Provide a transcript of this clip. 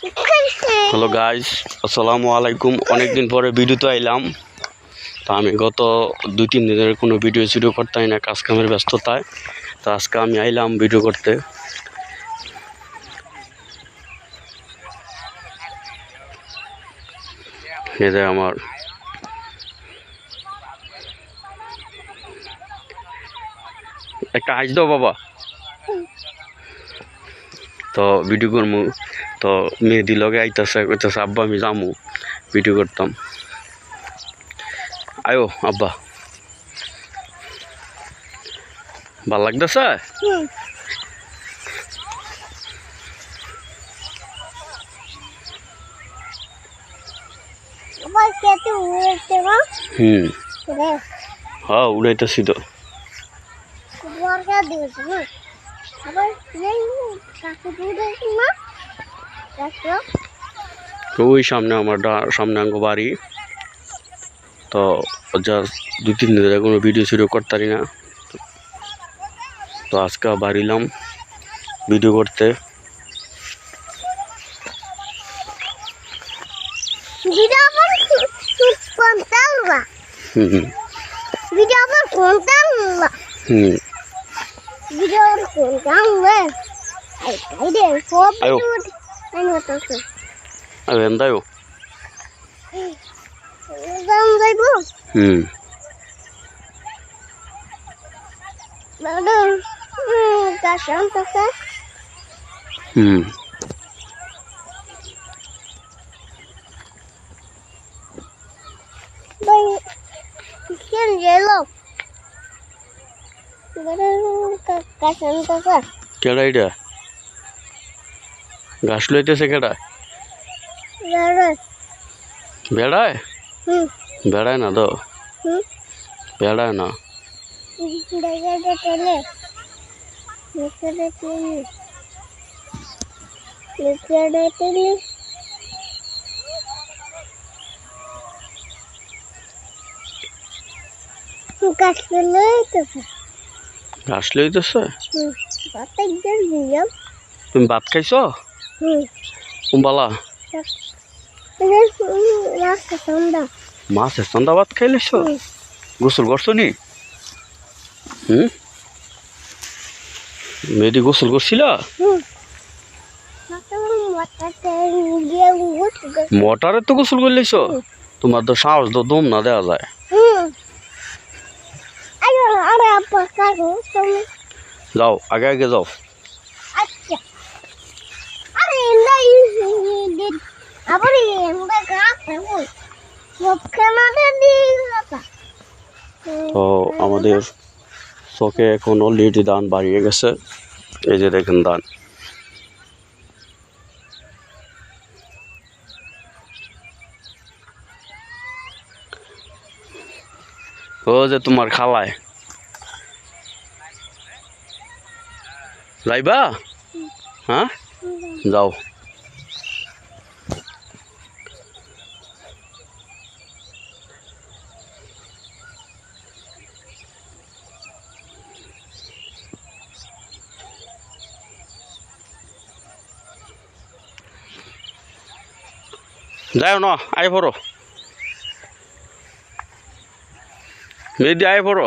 Hello guys, আসসালামু আলাইকুম। অনেকদিন পরে ভিডিওতে আইলাম। তো আমি গত 2-3 দিনের কোনো ভিডিও করতাম না, কাজ কামের ব্যস্ততায়। তো আজকে আমি আইলাম ভিডিও করতে। এই যে আমার একটা হাইজ দাও বাবা। তো ভিডিও করবো, তো মেহেদি লগে আইতেছে, কইতেছে আব্বা আমি যামু ভিডিও করতাম। আয়ো আব্বা, ভাল লাগতেছে? হ্যাঁ উড়াইতেছি তো। ওই সামনে আমার সামনে আঙ্গ বাড়ি। তো জাস্ট 2-3 দিন ধরে কোনো ভিডিও করতারি না। তো আজকে বাড়িলাম ভিডিও করতে। എന്തായോ কেডা এটা ঘাস লইতেছে? কেডা বেড়ায়? বেড়ায় না তো, বেড়ায় না। ঘাস লইতেছে? তুমি ভাত খাইছ? বালা মাছের চন্দা ভাত খাইলেছ? গোসল করছো নি? মেয়েদি গোসল করছিল? মোটরে তো গোসল করলেছ? তোমার তো সাহস তো দম না দেওয়া যায়। যাও আগে আগে যাও। তো আমাদের চোখে এখন অলরেডি ধান বাড়িয়ে গেছে। এই যে দেখেন ধান। ও যে তোমার খালায় যাইবা? হ্যাঁ যাও। যাও না, আয় পড়ো মেয়েদি, আয় পড়ো।